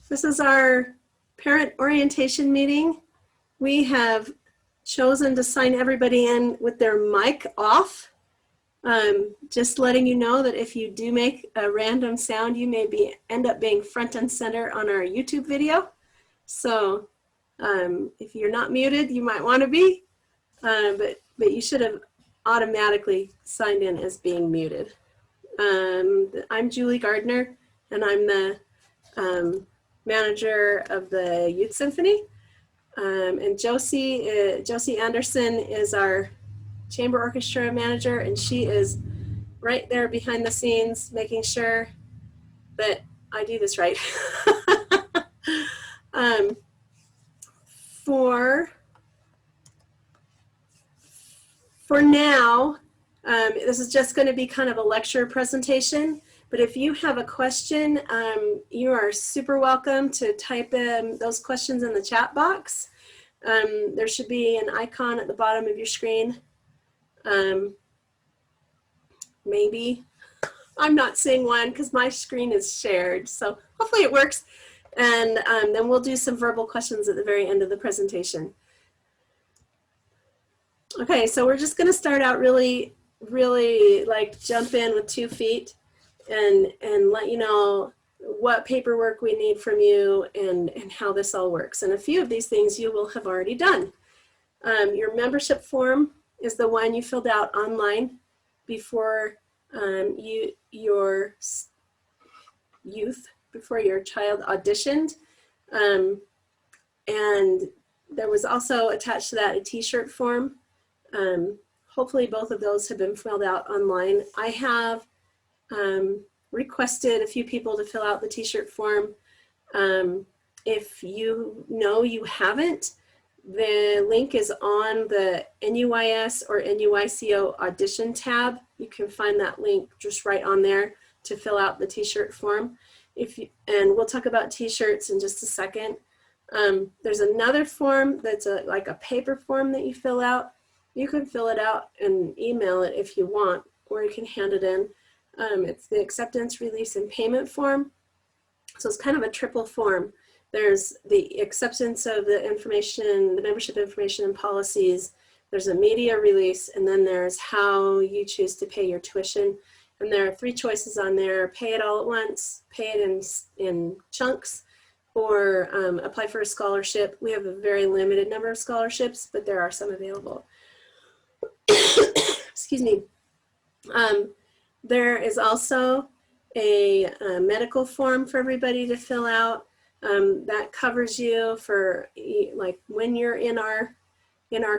This is our parent orientation meeting. We have chosen to sign everybody in with their mic off. Just letting you know that if you do make a random sound, you may end up being front and center on our YouTube video. So if you're not muted, you might want to be, but you should have automatically signed in as being muted. I'm Julie Gardner, and I'm the manager of the Youth Symphony. And Josie Anderson is our chamber orchestra manager, and she is right there behind the scenes making sure that I do this right. For now, this is just going to be kind of a lecture presentation, but if you have a question, you are super welcome to type in those questions in the chat box. There should be an icon at the bottom of your screen. Maybe. I'm not seeing one because my screen is shared, so hopefully it works. And then we'll do some verbal questions at the very end of the presentation. Okay, so we're just going to start out really like jump in with 2 feet and let you know what paperwork we need from you and how this all works. And a few of these things you will have already done. Your membership form is the one you filled out online before your child auditioned. And there was also attached to that a t-shirt form. Hopefully both of those have been filled out online. I have requested a few people to fill out the t-shirt form. If you know you haven't, the link is on the NUIS or NUICO audition tab. You can find that link just right on there to fill out the t-shirt form. And we'll talk about t-shirts in just a second. There's another form that's like a paper form that you fill out. You can fill it out and email it if you want, or you can hand it in. It's the acceptance, release, and payment form. So it's kind of a triple form. There's the acceptance of the information, the membership information and policies. There's a media release, and then there's how you choose to pay your tuition. And there are 3 choices on there: pay it all at once, pay it in chunks, or apply for a scholarship. We have a very limited number of scholarships, but there are some available. Excuse me. There is also a medical form for everybody to fill out. That covers you for like when you're in our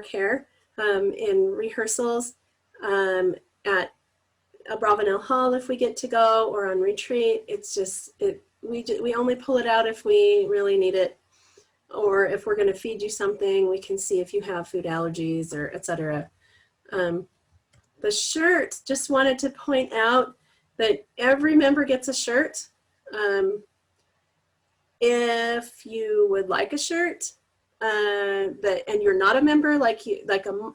care, in rehearsals, at a Bonneville Hall if we get to go, or on retreat. It's just we only pull it out if we really need it, or if we're going to feed you something, we can see if you have food allergies or etc. The shirt, just wanted to point out that every member gets a shirt. If you would like a shirt, and you're not a member,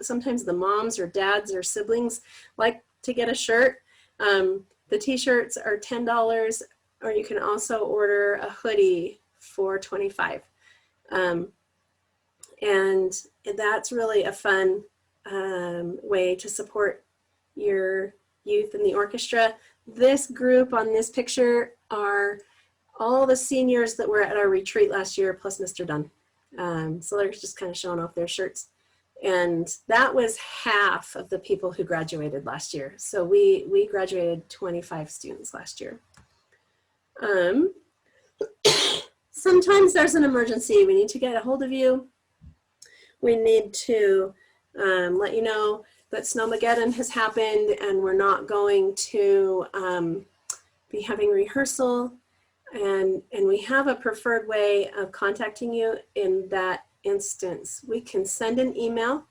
sometimes the moms or dads or siblings like to get a shirt. The t-shirts are $10, or you can also order a hoodie for $25. And that's really a fun way to support your youth in the orchestra. This group on this picture are all the seniors that were at our retreat last year, plus Mr. Dunn. So they're just kind of showing off their shirts. And that was half of the people who graduated last year. So we graduated 25 students last year. Sometimes there's an emergency. We need to get a hold of you. We need to let you know that Snowmageddon has happened and we're not going to be having rehearsal. And we have a preferred way of contacting you in that instance. We can send an email,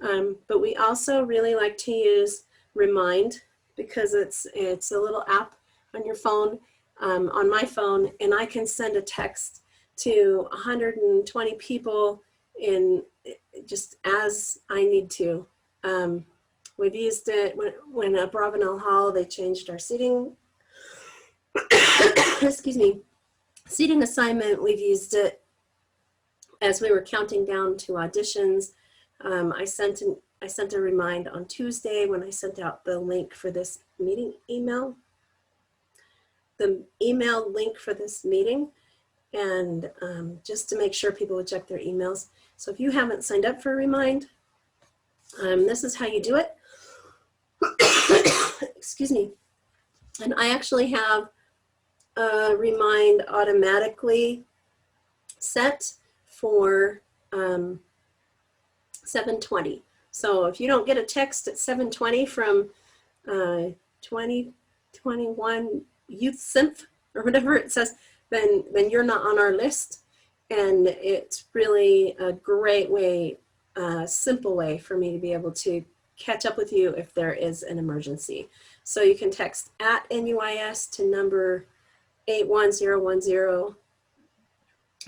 but we also really like to use Remind, because it's a little app on your phone, on my phone, and I can send a text to 120 people in just as I need to. We've used it when at Bonneville Hall, they changed our seating excuse me, Seating assignment, we've used it as we were counting down to auditions. I sent a reminder on Tuesday when I sent out the link for this meeting email. The email link for this meeting, and just to make sure people would check their emails. So if you haven't signed up for Remind, this is how you do it. Excuse me. And I actually have Remind automatically set for 7:20. So if you don't get a text at 7:20 from 2021 Youth Synth or whatever it says, then you're not on our list. And it's really a great way, simple way for me to be able to catch up with you if there is an emergency. So you can text at NUIS to number 81010,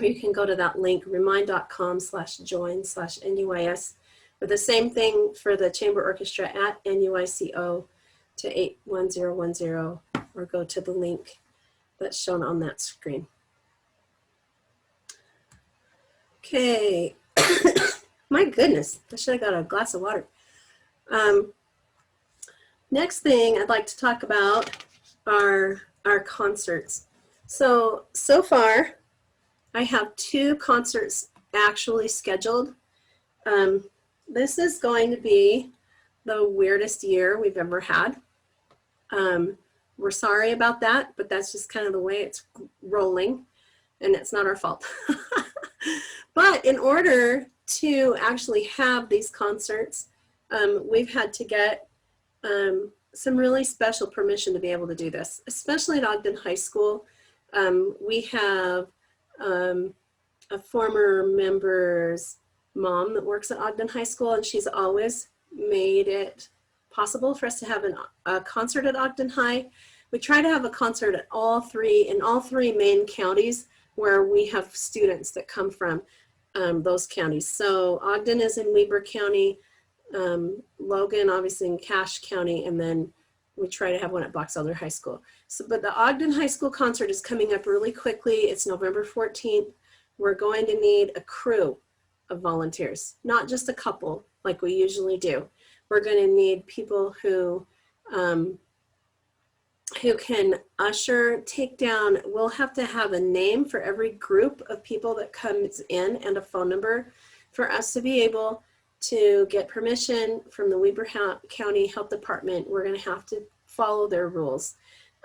or you can go to that link, remind.com/join/NUIS, or the same thing for the Chamber Orchestra at NUICO to 81010, or go to the link that's shown on that screen. Okay, my goodness, I should have got a glass of water. Next thing I'd like to talk about are our concerts. So far, I have 2 concerts actually scheduled. This is going to be the weirdest year we've ever had. We're sorry about that, but that's just kind of the way it's rolling, and it's not our fault. But in order to actually have these concerts, we've had to get some really special permission to be able to do this, especially at Ogden High School. We have a former member's mom that works at Ogden High School, and she's always made it possible for us to have a concert at Ogden High. We try to have a concert at all three main counties where we have students that come from those counties. So Ogden is in Weber County, Logan obviously in Cache County, and then we try to have one at Box Elder High School. So, but the Ogden High School concert is coming up really quickly. It's November 14th. We're going to need a crew of volunteers, not just a couple like we usually do. We're going to need people who can usher, take down. We'll have to have a name for every group of people that comes in and a phone number for us to be able to get permission from the Weber County Health Department. We're going to have to follow their rules.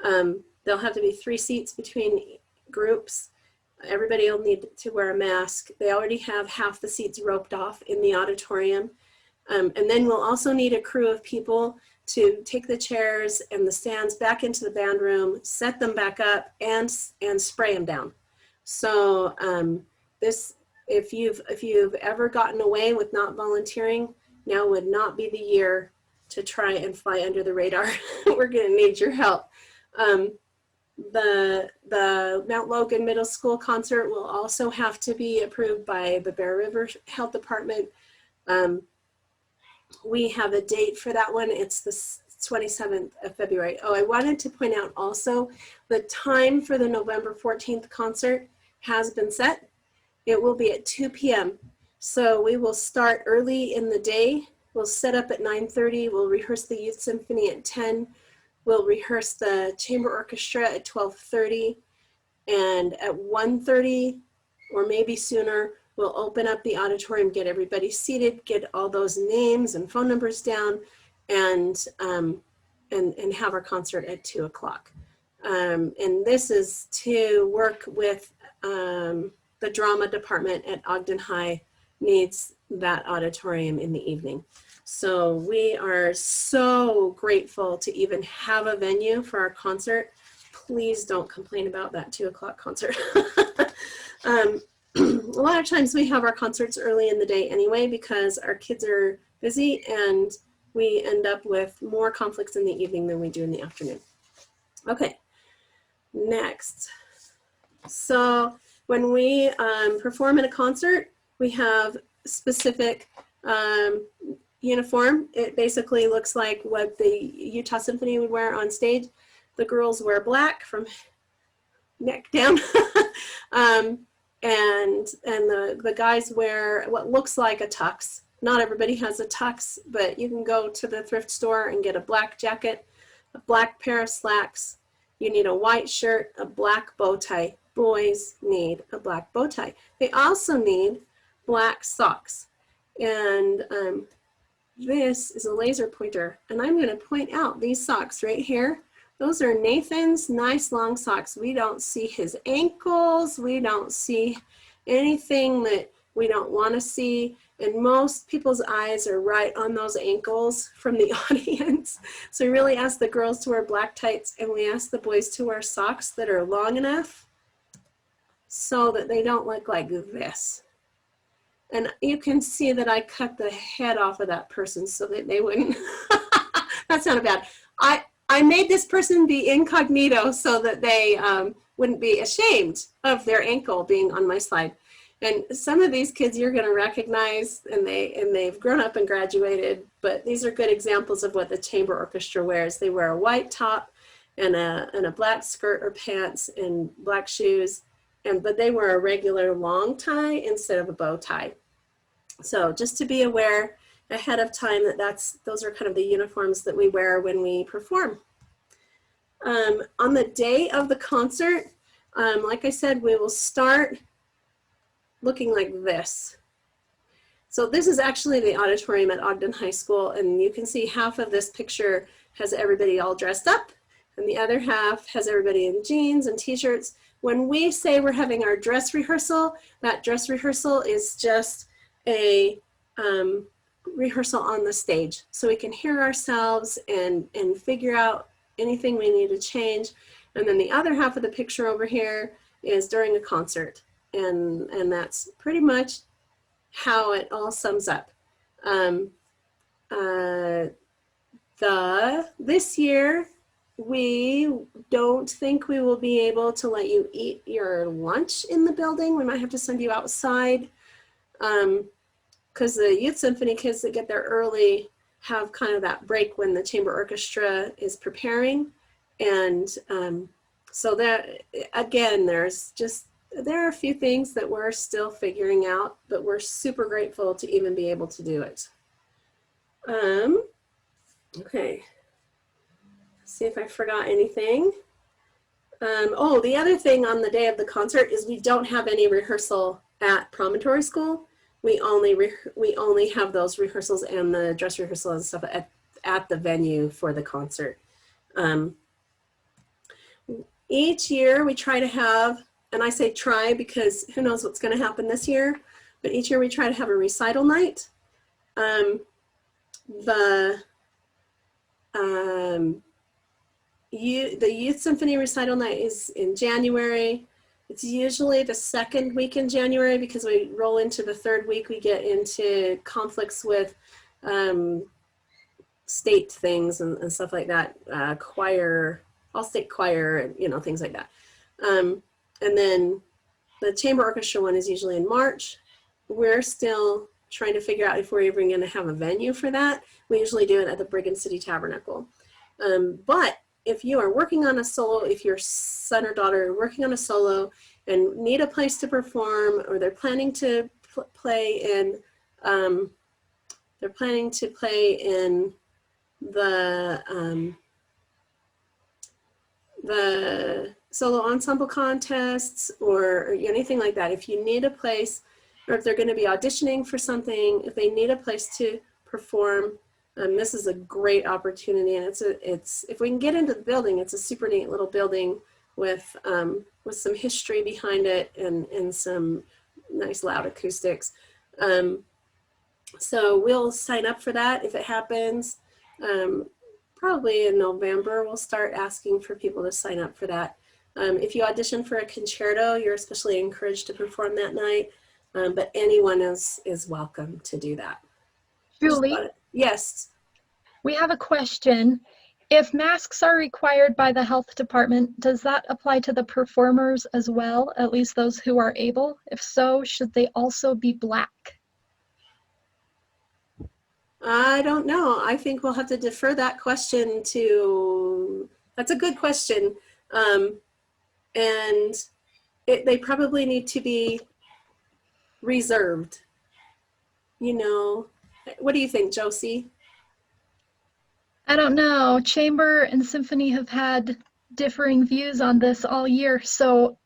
There'll have to be 3 seats between groups. Everybody will need to wear a mask. They already have half the seats roped off in the auditorium. And then we'll also need a crew of people to take the chairs and the stands back into the band room, set them back up, and spray them down. So if you've ever gotten away with not volunteering, now would not be the year to try and fly under the radar. We're going to need your help. The Mount Logan Middle School concert will also have to be approved by the Bear River Health Department. We have a date for that one. It's the 27th of February. Oh, I wanted to point out also the time for the November 14th concert has been set. It will be at 2 p.m. So we will start early in the day. We'll set up at 9:30. We'll rehearse the Youth Symphony at 10. We'll rehearse the Chamber Orchestra at 12:30. And at 1:30, or maybe sooner, we'll open up the auditorium, get everybody seated, get all those names and phone numbers down, and have our concert at 2 o'clock. And this is to work with the drama department at Ogden High needs that auditorium in the evening. So we are so grateful to even have a venue for our concert. Please don't complain about that 2 o'clock concert. A lot of times we have our concerts early in the day anyway because our kids are busy and we end up with more conflicts in the evening than we do in the afternoon. Okay, next. So when we perform in a concert, we have specific uniform. It basically looks like what the Utah Symphony would wear on stage. The girls wear black from neck down. And the guys wear what looks like a tux. Not everybody has a tux, but you can go to the thrift store and get a black jacket, a black pair of slacks. You need a white shirt, a black bow tie. Boys need a black bow tie. They also need black socks. And this is a laser pointer, and I'm going to point out these socks right here. Those are Nathan's nice long socks. We don't see his ankles. We don't see anything that we don't want to see. And most people's eyes are right on those ankles from the audience. So we really ask the girls to wear black tights, and we ask the boys to wear socks that are long enough so that they don't look like this. And you can see that I cut the head off of that person so that they wouldn't, that sounded bad. I made this person be incognito so that they wouldn't be ashamed of their ankle being on my slide. And some of these kids you're gonna recognize, and they've grown up and graduated, but these are good examples of what the chamber orchestra wears. They wear a white top and a black skirt or pants and black shoes, but they wear a regular long tie instead of a bow tie. So just to be aware ahead of time that those are kind of the uniforms that we wear when we perform. On the day of the concert, like I said, we will start looking like this. So this is actually the auditorium at Ogden High School, and you can see half of this picture has everybody all dressed up, and the other half has everybody in jeans and t-shirts. When we say we're having our dress rehearsal, that dress rehearsal is just a rehearsal on the stage, so we can hear ourselves and figure out anything we need to change. And then the other half of the picture over here is during a concert, and that's pretty much how it all sums up. This year we don't think we will be able to let you eat your lunch in the building. We might have to send you outside, because the youth symphony kids that get there early have kind of that break when the chamber orchestra is preparing. And so that, again, there are a few things that we're still figuring out, but we're super grateful to even be able to do it. Okay, see if I forgot anything. Oh, the other thing on the day of the concert is we don't have any rehearsal at Promontory School. We only have those rehearsals and the dress rehearsal and stuff at the venue for the concert. Each year we try to have, and I say try because who knows what's going to happen this year, but each year we try to have a recital night. The Youth Symphony recital night is in January. It's usually the second week in January because we roll into the third week. We get into conflicts with state things and stuff like that, choir, all-state choir, and things like that. And then the chamber orchestra one is usually in March. We're still trying to figure out if we're even going to have a venue for that. We usually do it at the Brigham City Tabernacle. But if you are working on a solo, if your son or daughter are working on a solo and need a place to perform, or they're planning to play in, the solo ensemble contests or anything like that, if you need a place, or if they're going to be auditioning for something, if they need a place to perform, this is a great opportunity. And it's if we can get into the building, it's a super neat little building with some history behind it and some nice loud acoustics. So we'll sign up for that if it happens. Probably in November, we'll start asking for people to sign up for that. If you audition for a concerto, you're especially encouraged to perform that night, but anyone is welcome to do that. Julie? Yes. We have a question. If masks are required by the health department, does that apply to the performers as well, at least those who are able? If so, should they also be black? I don't know. I think we'll have to defer that question to, that's a good question. And they probably need to be reserved. You know, what do you think, Josie? I don't know. Chamber and Symphony have had differing views on this all year, so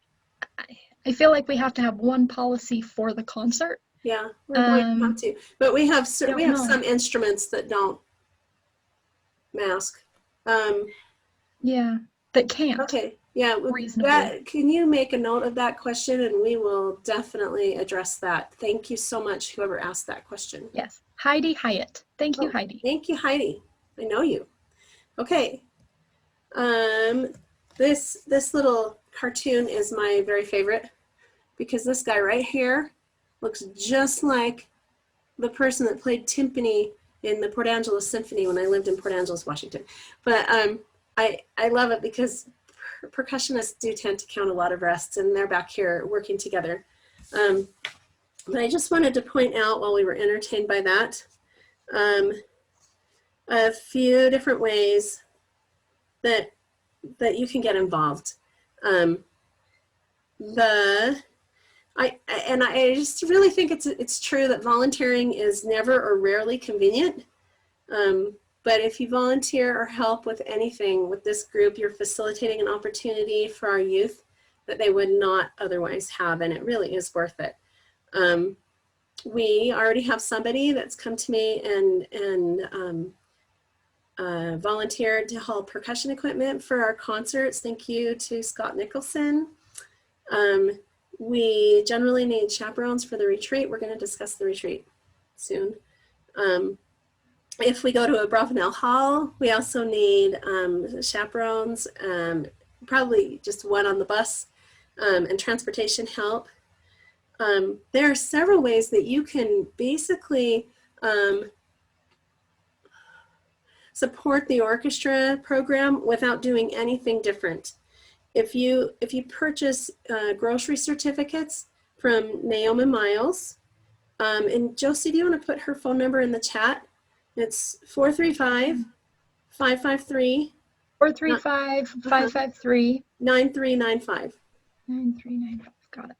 I feel like we have to have one policy for the concert. Yeah, we're going to have to. But we have Don't know. some instruments that don't mask. Yeah, that can't. Okay, yeah, Reasonably. can you make a note of that question, and we will definitely address that. Thank you so much, whoever asked that question. Yes, Heidi Hyatt. Thank you, Oh, Heidi. thank you, Heidi. I know you. Okay. This little cartoon is my very favorite because this guy right here looks just like the person that played timpani in the Port Angeles Symphony when I lived in Port Angeles, Washington. But I love it because percussionists do tend to count a lot of rests, and they're back here working together. But I just wanted to point out, while we were entertained by that, a few different ways that you can get involved. I just really think it's true that volunteering is never or rarely convenient. But if you volunteer or help with anything with this group, you're facilitating an opportunity for our youth that they would not otherwise have, and it really is worth it. We already have somebody that's come to me and volunteered to haul percussion equipment for our concerts. Thank you to Scott Nicholson. We generally need chaperones for the retreat. We're going to discuss the retreat soon. If we go to a Bonneville hall, we also need chaperones, probably just one on the bus, and transportation help. There are several ways that you can basically support the orchestra program without doing anything different. If you purchase grocery certificates from Naomi Miles, and Josie, do you want to put her phone number in the chat? It's 435-553. 435-553. 9395. 9395. Got it.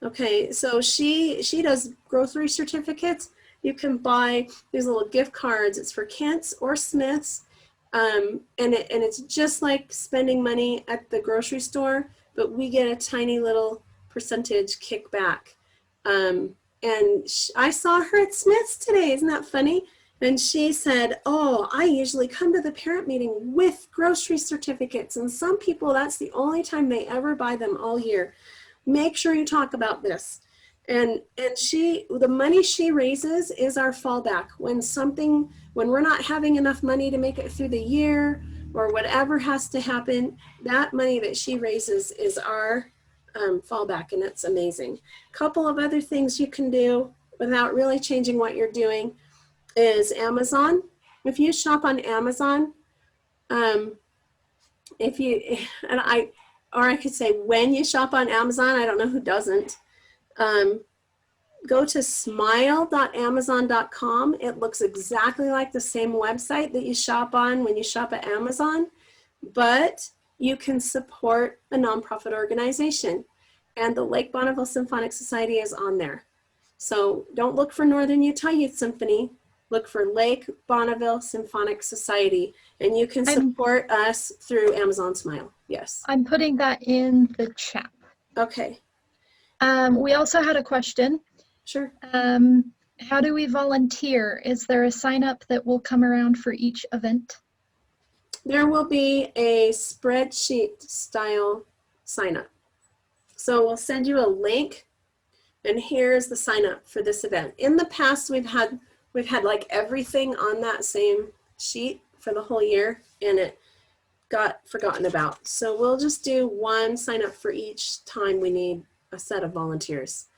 Okay, so she does grocery certificates. You can buy these little gift cards. It's for Kent's or Smith's, and it's just like spending money at the grocery store, but we get a tiny little percentage kickback. And I saw her at Smith's today. Isn't that funny? And she said, oh, I usually come to the parent meeting with grocery certificates. And some people, that's the only time they ever buy them all year. Make sure you talk about this. And the money she raises is our fallback. When we're not having enough money to make it through the year or whatever has to happen, that money that she raises is our fallback, and it's amazing. A couple of other things you can do without really changing what you're doing is Amazon. If you shop on Amazon, or I could say when you shop on Amazon, I don't know who doesn't, go to smile.amazon.com. It looks exactly like the same website that you shop on when you shop at Amazon, but you can support a nonprofit organization. And the Lake Bonneville Symphonic Society is on there. So don't look for Northern Utah Youth Symphony. Look for Lake Bonneville Symphonic Society, and you can support us through Amazon Smile. Yes. I'm putting that in the chat. Okay. We also had a question. Sure. How do we volunteer? Is there a sign up that will come around for each event? There will be a spreadsheet style sign up. So we'll send you a link, and here's the sign up for this event. In the past, we've had like everything on that same sheet for the whole year, and it got forgotten about. So we'll just do one sign up for each time we need a set of volunteers.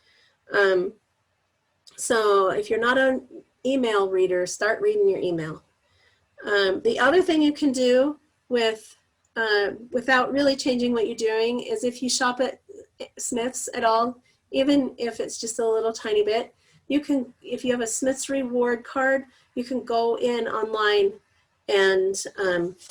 So if you're not an email reader, start reading your email. The other thing you can do without really changing what you're doing is if you shop at Smith's at all, even if it's just a little tiny bit, you can, if you have a Smith's reward card, you can go in online and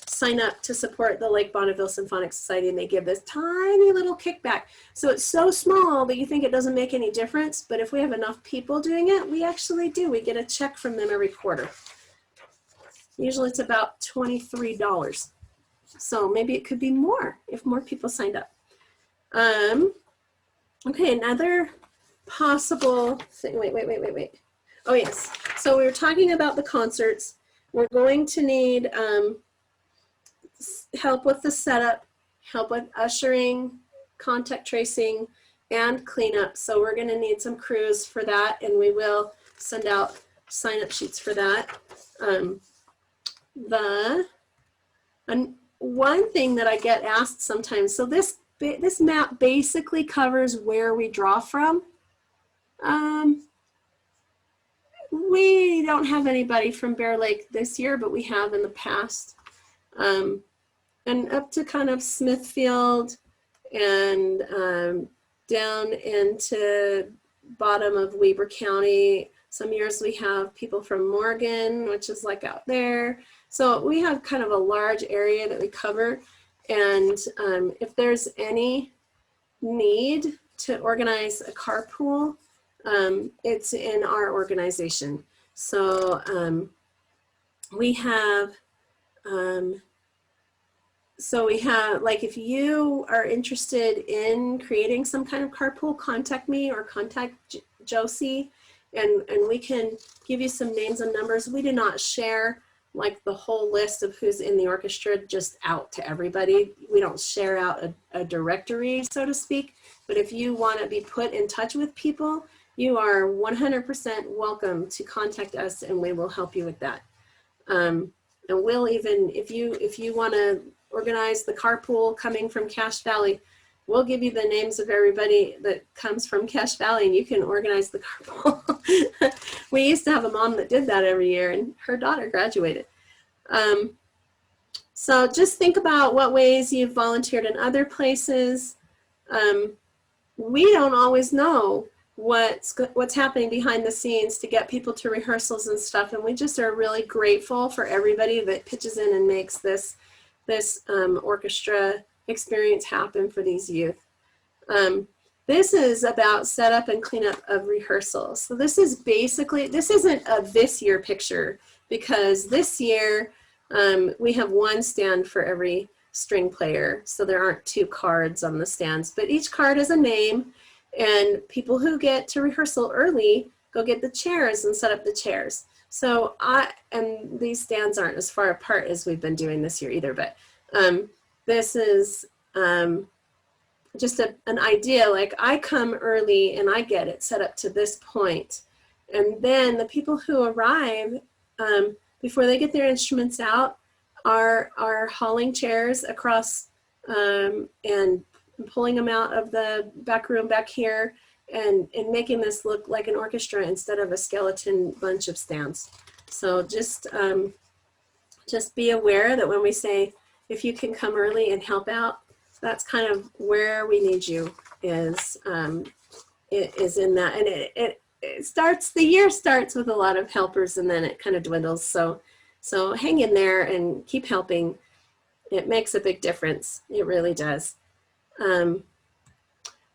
sign up to support the Lake Bonneville Symphonic Society, and they give this tiny little kickback. So it's so small that you think it doesn't make any difference, but if we have enough people doing it, we actually do. We get a check from them every quarter. Usually it's about $23. So maybe it could be more if more people signed up. Okay, another possible thing, wait. Oh yes, so we were talking about the concerts. We're going to need help with the setup, help with ushering, contact tracing, and cleanup. So we're gonna need some crews for that, and we will send out sign-up sheets for that. One thing that I get asked sometimes, so this map basically covers where we draw from. We don't have anybody from Bear Lake this year, but we have in the past. And up to kind of Smithfield and down into bottom of Weber County. Some years we have people from Morgan, which is like out there. So we have kind of a large area that we cover. And if there's any need to organize a carpool, it's in our organization. So we have, like, if you are interested in creating some kind of carpool, contact me or contact Josie, and we can give you some names and numbers. We do not share like the whole list of who's in the orchestra just out to everybody. We don't share out a directory, so to speak. But if you want to be put in touch with people, you are 100% welcome to contact us, and we will help you with that. And we'll even, if you want to organize the carpool coming from Cache Valley, we'll give you the names of everybody that comes from Cache Valley, and you can organize the carpool. We used to have a mom that did that every year, and her daughter graduated. So just think about what ways you've volunteered in other places. We don't always know what's happening behind the scenes to get people to rehearsals and stuff, and we just are really grateful for everybody that pitches in and makes this orchestra experience happen for these youth. This is about setup and cleanup of rehearsals. So this is basically, this isn't a this year picture, because this year we have one stand for every string player. So there aren't two cards on the stands, but each card has a name, and people who get to rehearsal early go get the chairs and set up the chairs. So and these stands aren't as far apart as we've been doing this year either, but this is just an idea. Like, I come early and I get it set up to this point, and then the people who arrive before they get their instruments out are hauling chairs across and pulling them out of the back room back here, and making this look like an orchestra instead of a skeleton bunch of stands. So just be aware that when we say, if you can come early and help out, that's kind of where we need you, is it is in that. And it starts, the year starts with a lot of helpers, and then it kind of dwindles. So hang in there and keep helping. It makes a big difference. It really does.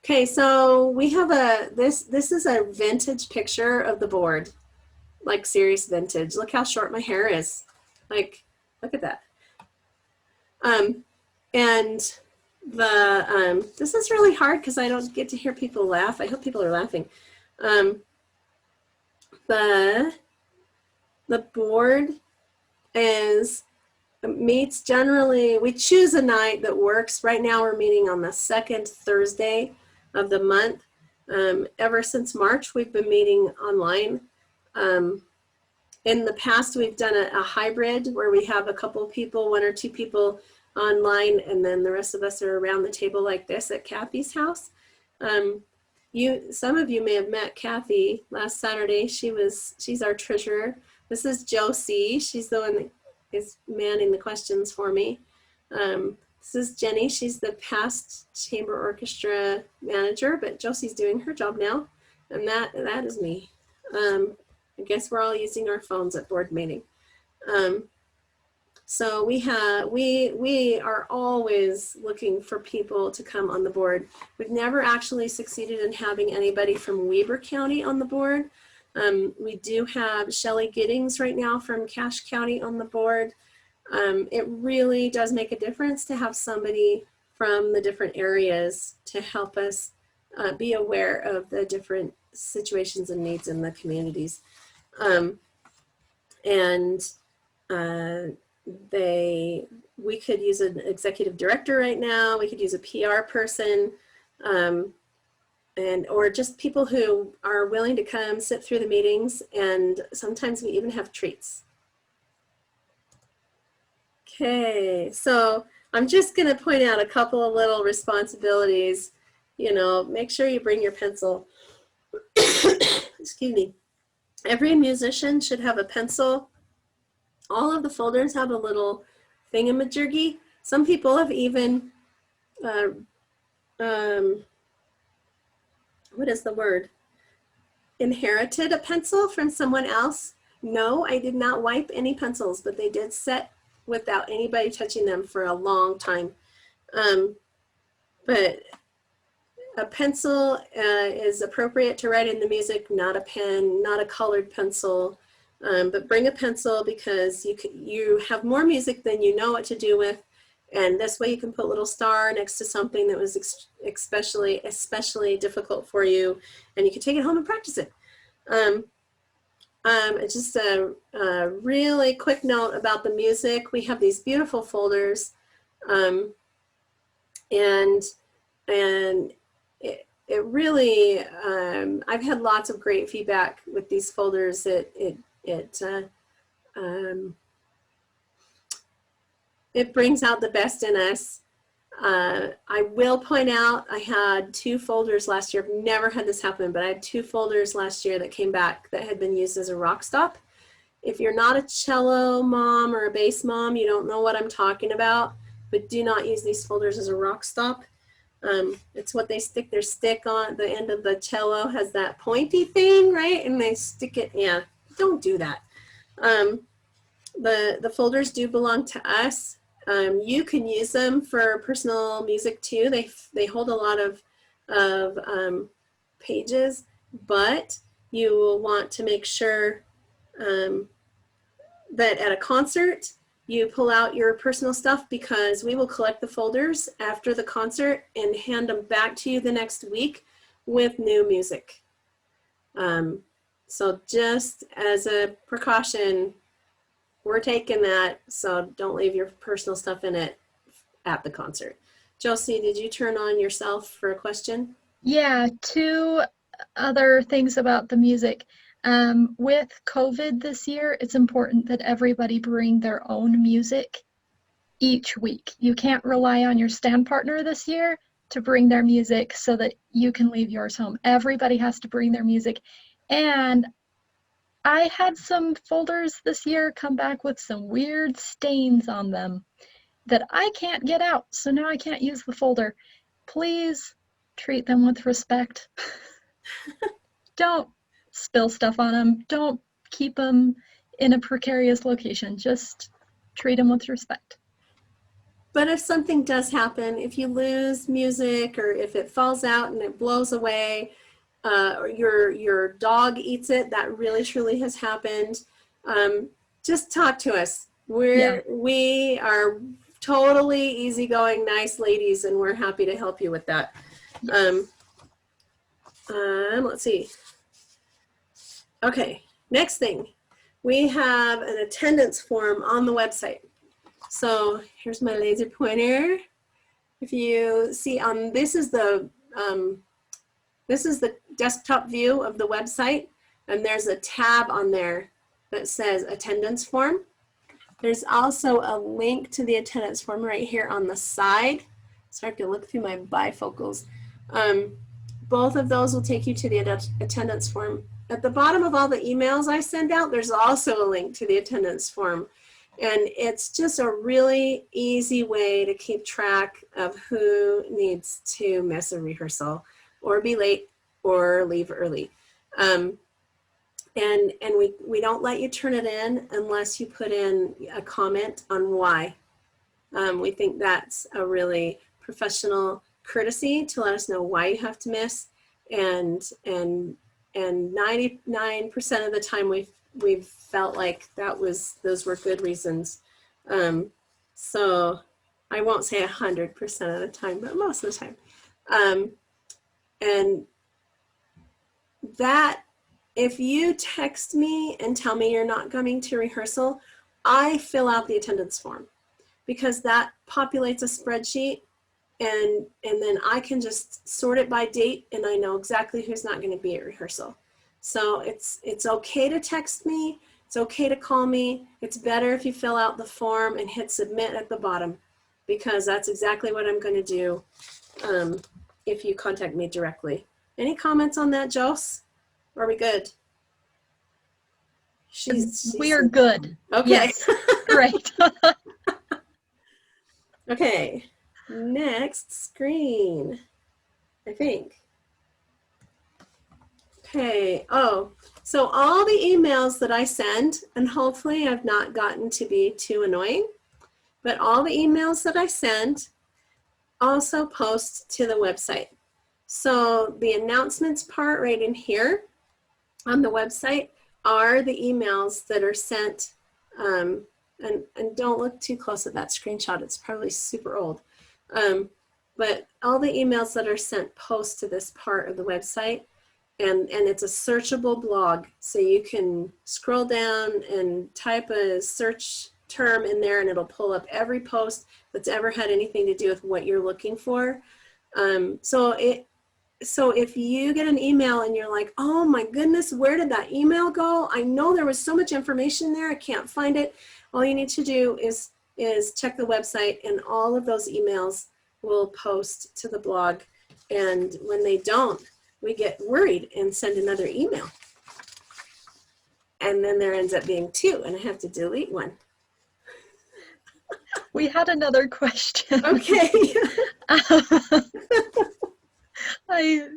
Okay, so we have this is a vintage picture of the board, like serious vintage. Look how short my hair is. Like, look at that. And this is really hard because I don't get to hear people laugh. I hope people are laughing. The board meets generally, we choose a night that works. Right now we're meeting on the second Thursday of the month. Ever since March, we've been meeting online. In the past, we've done a hybrid where we have a couple people, one or two people online, and then the rest of us are around the table like this at Kathy's house. Some of you may have met Kathy last Saturday. She's our treasurer. This is Josie. She's the one that is manning the questions for me. This is Jenny. She's the past chamber orchestra manager, but Josie's doing her job now. And that is me. I guess we're all using our phones at board meeting. So we are always looking for people to come on the board. We've never actually succeeded in having anybody from Weber County on the board. We do have Shelley Giddings right now from Cache County on the board. It really does make a difference to have somebody from the different areas to help us be aware of the different situations and needs in the communities. We could use an executive director right now. We could use a PR person, or just people who are willing to come sit through the meetings, and sometimes we even have treats. Okay, so I'm just going to point out a couple of little responsibilities. You know, make sure you bring your pencil. Excuse me. Every musician should have a pencil. All of the folders have a little thingamajiggy. Some people have even, what is the word? Inherited a pencil from someone else. No, I did not wipe any pencils, but they did sit without anybody touching them for a long time. But a pencil is appropriate to write in the music, not a pen, not a colored pencil. But bring a pencil, because you have more music than you know what to do with. And this way you can put a little star next to something that was especially difficult for you, and you can take it home and practice it. Just a really quick note about the music. We have these beautiful folders, and it really, I've had lots of great feedback with these folders. It brings out the best in us. I will point out, I had 2 folders last year. I've never had this happen, but I had 2 folders last year that came back that had been used as a rock stop. If you're not a cello mom or a bass mom, you don't know what I'm talking about, but do not use these folders as a rock stop. It's what they stick their stick on. The end of the cello has that pointy thing, right? And they stick it, yeah, don't do that. The folders do belong to us. You can use them for personal music too. They hold a lot of pages, but you will want to make sure that at a concert you pull out your personal stuff, because we will collect the folders after the concert and hand them back to you the next week with new music. So just as a precaution, we're taking that, so don't leave your personal stuff in it at the concert. Josie, did you turn on yourself for a question? Yeah, 2 other things about the music. With COVID this year, it's important that everybody bring their own music each week. You can't rely on your stand partner this year to bring their music so that you can leave yours home. Everybody has to bring their music. And I had some folders this year come back with some weird stains on them that I can't get out, so now I can't use the folder. Please treat them with respect. Don't spill stuff on them. Don't keep them in a precarious location. Just treat them with respect. But if something does happen, if you lose music, or if it falls out and it blows away, or your dog eats it, that really truly has happened, just talk to us. We are totally easygoing, nice ladies, and we're happy to help you with that. Let's see. Okay, next thing. We have an attendance form on the website. So here's my laser pointer. If you see, this is the desktop view of the website, and there's a tab on there that says attendance form. There's also a link to the attendance form right here on the side. So I have to look through my bifocals. Both of those will take you to the attendance form. At the bottom of all the emails I send out, there's also a link to the attendance form. And it's just a really easy way to keep track of who needs to miss a rehearsal or be late or leave early. And we don't let you turn it in unless you put in a comment on why. We think that's a really professional courtesy to let us know why you have to miss. And 99% of the time we've felt like those were good reasons. So I won't say 100% of the time, but most of the time. And that, if you text me and tell me you're not coming to rehearsal, I fill out the attendance form, because that populates a spreadsheet, and then I can just sort it by date, and I know exactly who's not going to be at rehearsal. So it's okay to text me. It's okay to call me. It's better if you fill out the form and hit submit at the bottom, because that's exactly what I'm going to do if you contact me directly. Any comments on that, Jose? Are we good? We are good. Okay. Yes. Great. Okay. Next screen, I think. Okay. Oh, so all the emails that I send, and hopefully I've not gotten to be too annoying, but all the emails that I send also post to the website. So the announcements part right in here on the website are the emails that are sent. And don't look too close at that screenshot. It's probably super old. But all the emails that are sent post to this part of the website. And it's a searchable blog. So you can scroll down and type a search term in there, and it'll pull up every post that's ever had anything to do with what you're looking for. So if you get an email and you're like, oh my goodness, where did that email go? I know there was so much information there, I can't find it. All you need to do is check the website, and all of those emails will post to the blog. And when they don't, we get worried and send another email. And then there ends up being 2, and I have to delete one. We had another question. Okay. I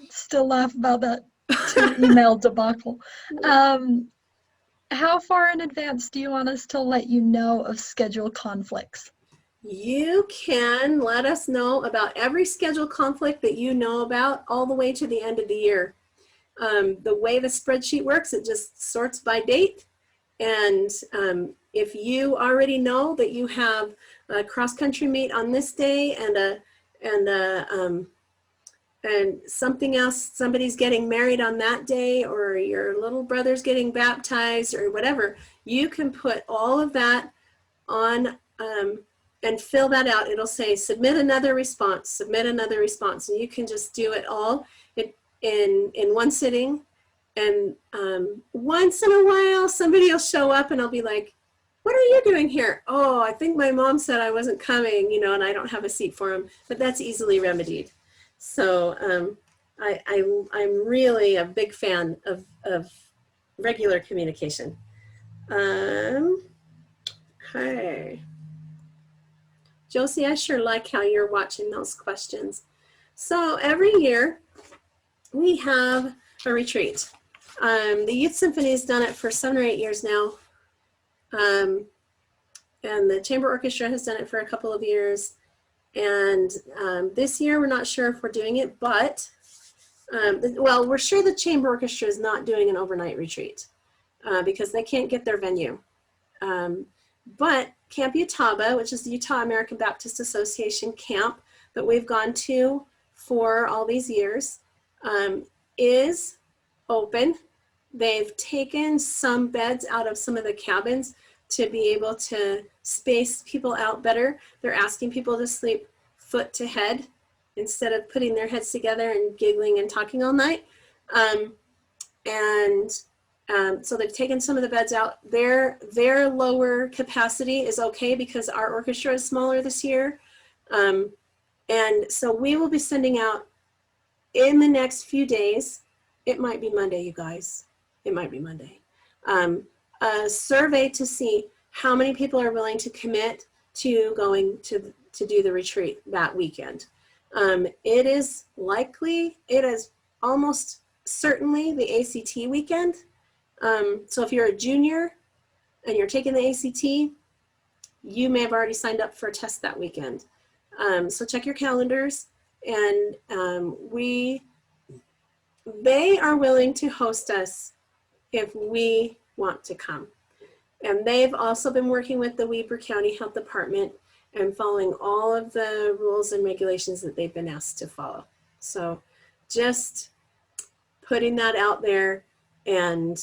still laugh about that 2 email debacle. How far in advance do you want us to let you know of schedule conflicts? You can let us know about every schedule conflict that you know about all the way to the end of the year. The way the spreadsheet works, it just sorts by date. And if you already know that you have a cross-country meet on this day and something else, somebody's getting married on that day, or your little brother's getting baptized or whatever, you can put all of that on and fill that out. It'll say submit another response, submit another response, and you can just do it all in one sitting. And once in a while somebody will show up and I'll be like, what are you doing here? Oh, I think my mom said I wasn't coming, and I don't have a seat for him, but that's easily remedied. So I'm really a big fan of regular communication. Okay. Josie, I sure like how you're watching those questions. So every year we have a retreat. The Youth Symphony has done it for 7 or 8 years now. And the Chamber Orchestra has done it for a couple of years. And this year we're not sure if we're doing it, but well, we're sure the Chamber Orchestra is not doing an overnight retreat because they can't get their venue. But Camp Utah, which is the Utah American Baptist Association camp that we've gone to for all these years, is open. They've taken some beds out of some of the cabins to be able to space people out better. They're asking people to sleep foot to head instead of putting their heads together and giggling and talking all night. So they've taken some of the beds out. Their lower capacity is okay because our orchestra is smaller this year. And so we will be sending out in the next few days, it might be Monday, you guys, it might be Monday, a survey to see how many people are willing to commit to going to do the retreat that weekend. It is likely, it is almost certainly the ACT weekend. So if you're a junior and you're taking the ACT, you may have already signed up for a test that weekend. So check your calendars, and they are willing to host us if we want to come. And they've also been working with the Weber County Health Department and following all of the rules and regulations that they've been asked to follow. So just putting that out there and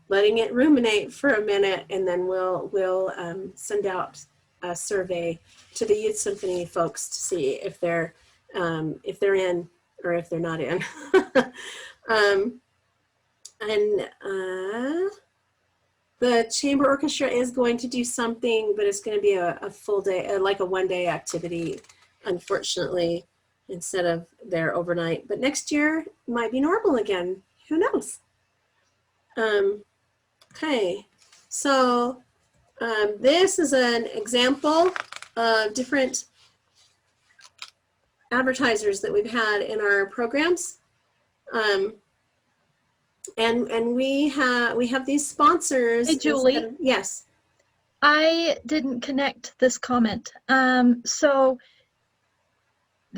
letting it ruminate for a minute, and then we'll send out a survey to the Youth Symphony folks to see if they're in or if they're not in. The chamber orchestra is going to do something, but it's going to be a full day, like a one-day activity, unfortunately, instead of their overnight. But next year it might be normal again. Who knows? Okay, so this is an example of different advertisers that we've had in our programs. And we have these sponsors. Hey, Julie. Yes. I didn't connect this comment. So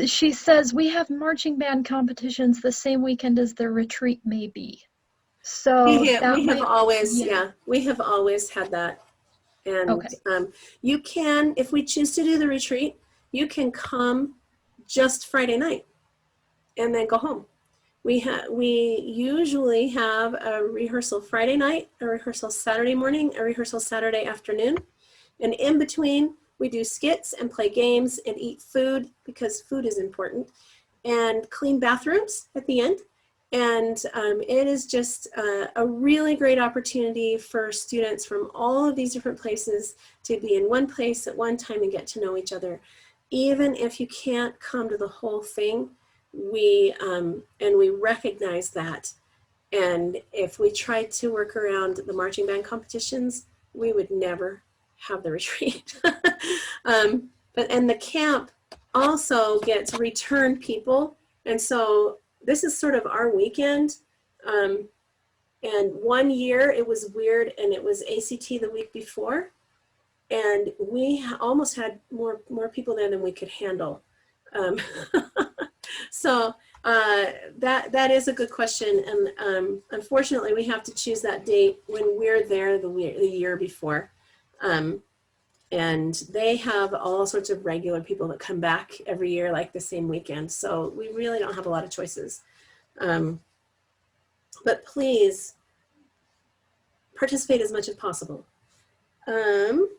she says we have marching band competitions the same weekend as the retreat may be. So we have always had that. And okay. You can, if we choose to do the retreat, you can come just Friday night and then go home. We usually have a rehearsal Friday night, a rehearsal Saturday morning, a rehearsal Saturday afternoon. And in between, we do skits and play games and eat food, because food is important, and clean bathrooms at the end. And it is just a really great opportunity for students from all of these different places to be in one place at one time and get to know each other. Even if you can't come to the whole thing, we recognize that. And if we tried to work around the marching band competitions, we would never have the retreat. And the camp also gets return people. And so this is sort of our weekend. And one year it was weird, and it was ACT the week before. And we almost had more people there than we could handle. So that is a good question. And unfortunately, we have to choose that date when we're there the year before. And they have all sorts of regular people that come back every year, like the same weekend. So we really don't have a lot of choices. But please participate as much as possible. The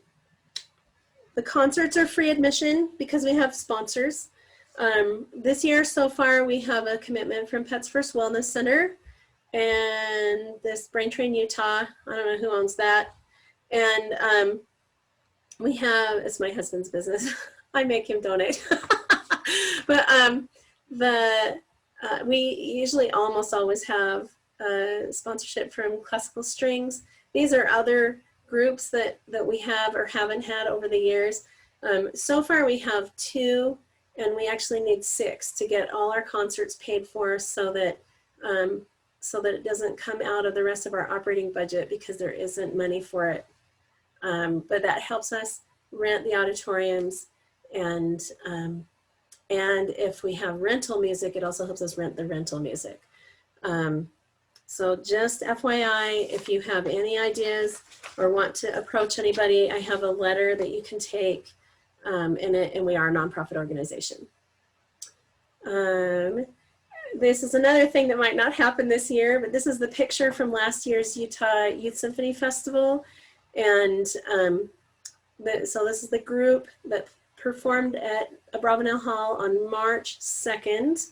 concerts are free admission because we have sponsors. This year so far, we have a commitment from Pets First Wellness Center and this Brain Train Utah. I don't know who owns that. And we have, it's my husband's business. I make him donate. But we usually almost always have sponsorship from Classical Strings. These are other groups that we have or haven't had over the years. So far we have 2, and we actually need 6 to get all our concerts paid for, so that it doesn't come out of the rest of our operating budget, because there isn't money for it. But that helps us rent the auditoriums, and if we have rental music, it also helps us rent the rental music. So just FYI, if you have any ideas or want to approach anybody, I have a letter that you can take, and we are a nonprofit organization. This is another thing that might not happen this year, but this is the picture from last year's Utah Youth Symphony Festival. And so this is the group that performed at Bonneville Hall on March 2nd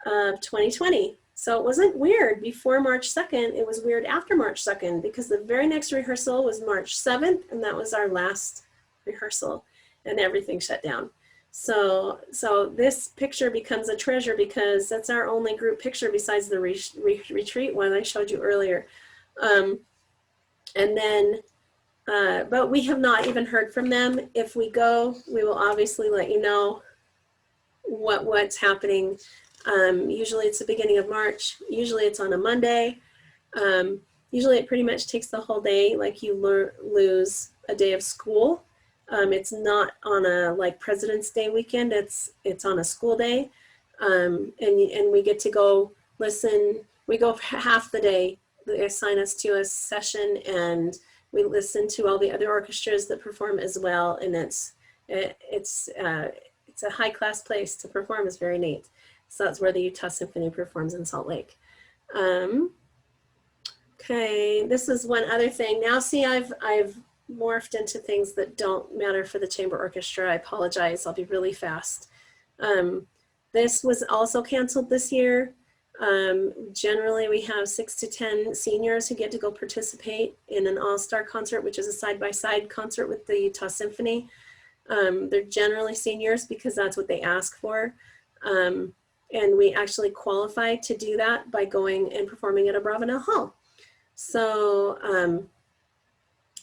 of 2020. So it wasn't weird before March 2nd, it was weird after March 2nd, because the very next rehearsal was March 7th, and that was our last rehearsal, and everything shut down. So this picture becomes a treasure, because that's our only group picture besides the retreat one I showed you earlier. And then, but we have not even heard from them. If we go, we will obviously let you know what's happening. Usually it's the beginning of March. Usually it's on a Monday. Usually it pretty much takes the whole day, like you lose a day of school. It's not on a like President's Day weekend, it's on a school day. And we get to go listen, we go half the day, they assign us to a session and we listen to all the other orchestras that perform as well. And it's a high class place to perform. It's very neat. So that's where the Utah Symphony performs in Salt Lake. Okay, this is one other thing. Now see, I've morphed into things that don't matter for the chamber orchestra. I apologize, I'll be really fast. This was also canceled this year. Generally we have 6 to 10 seniors who get to go participate in an all-star concert, which is a side-by-side concert with the Utah Symphony. They're generally seniors because that's what they ask for. And we actually qualify to do that by going and performing at a Bravenel Hall. So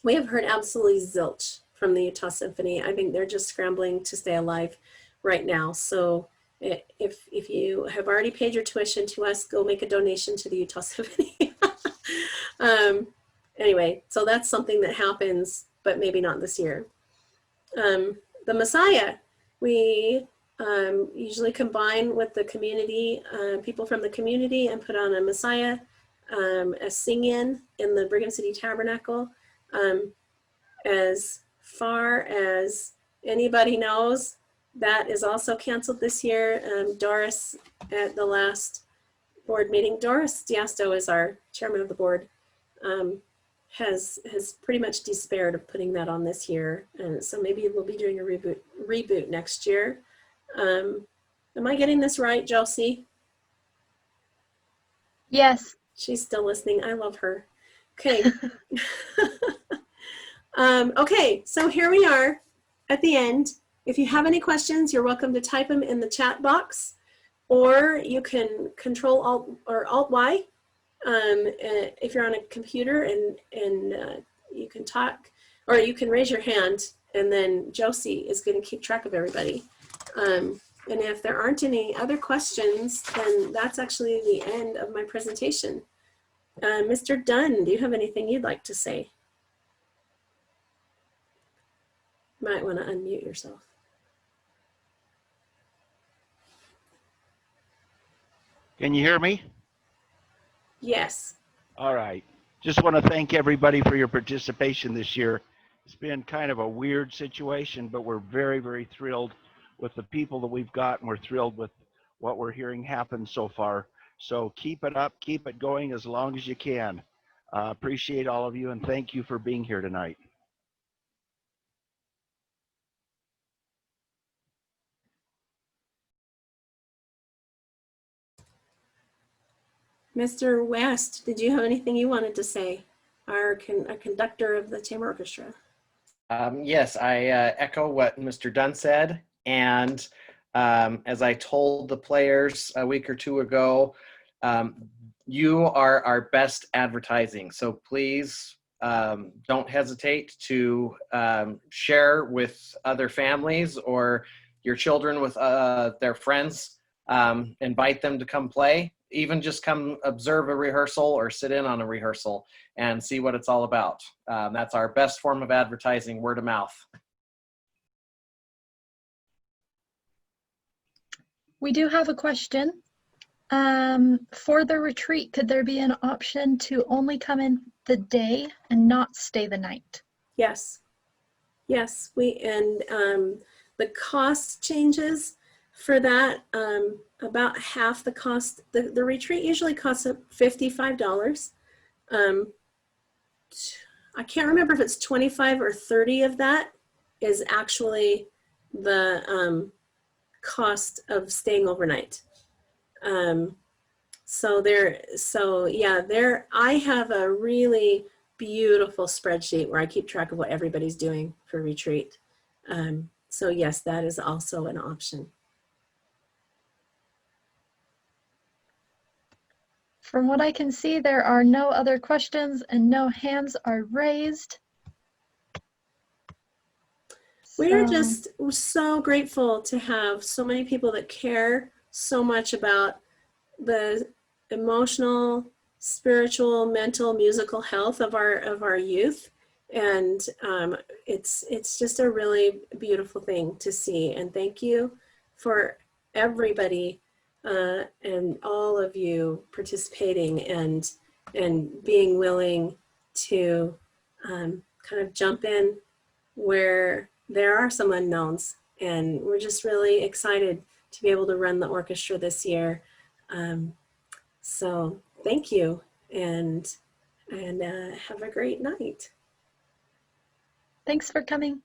we have heard absolutely zilch from the Utah Symphony. I think they're just scrambling to stay alive right now. So if you have already paid your tuition to us, go make a donation to the Utah Symphony. Anyway, so that's something that happens, but maybe not this year. The Messiah, we usually combine with the community, people from the community, and put on a Messiah, a sing-in in the Brigham City Tabernacle. As far as anybody knows, that is also canceled this year. Doris, at the last board meeting, Doris Diasto is our chairman of the board, has pretty much despaired of putting that on this year. And so maybe we'll be doing a reboot next year. Am I getting this right, Josie? Yes. She's still listening. I love her. Okay. Okay, so here we are at the end. If you have any questions, you're welcome to type them in the chat box, or you can Control Alt or Alt Y if you're on a computer, and you can talk, or you can raise your hand, and then Josie is going to keep track of everybody. And if there aren't any other questions, then that's actually the end of my presentation. Mr. Dunn, do you have anything you'd like to say? Might want to unmute yourself. Can you hear me? Yes. All right. Just want to thank everybody for your participation this year. It's been kind of a weird situation, but we're very, very thrilled with the people that we've got, and we're thrilled with what we're hearing happen so far. So keep it up, keep it going as long as you can. Appreciate all of you, and thank you for being here tonight. Mr. West, did you have anything you wanted to say? Our conductor of the chamber orchestra. Yes, I echo what Mr. Dunn said. And as I told the players a week or two ago, you are our best advertising. So please don't hesitate to share with other families or your children with their friends. Invite them to come play. Even just come observe a rehearsal or sit in on a rehearsal and see what it's all about. That's our best form of advertising, word of mouth. We do have a question. For the retreat, could there be an option to only come in the day and not stay the night? Yes. Yes, and the cost changes for that, about half the cost. The retreat usually costs $55. I can't remember if it's 25 or 30 of that is actually the cost of staying overnight. I have a really beautiful spreadsheet where I keep track of what everybody's doing for retreat. So yes, that is also an option. From what I can see, there are no other questions and no hands are raised. We're just so grateful to have so many people that care so much about the emotional spiritual, mental, musical health of our youth. And it's just a really beautiful thing to see. And thank you for everybody and all of you participating and being willing to kind of jump in where there are some unknowns. And we're just really excited to be able to run the orchestra this year. So thank you, and have a great night. Thanks for coming.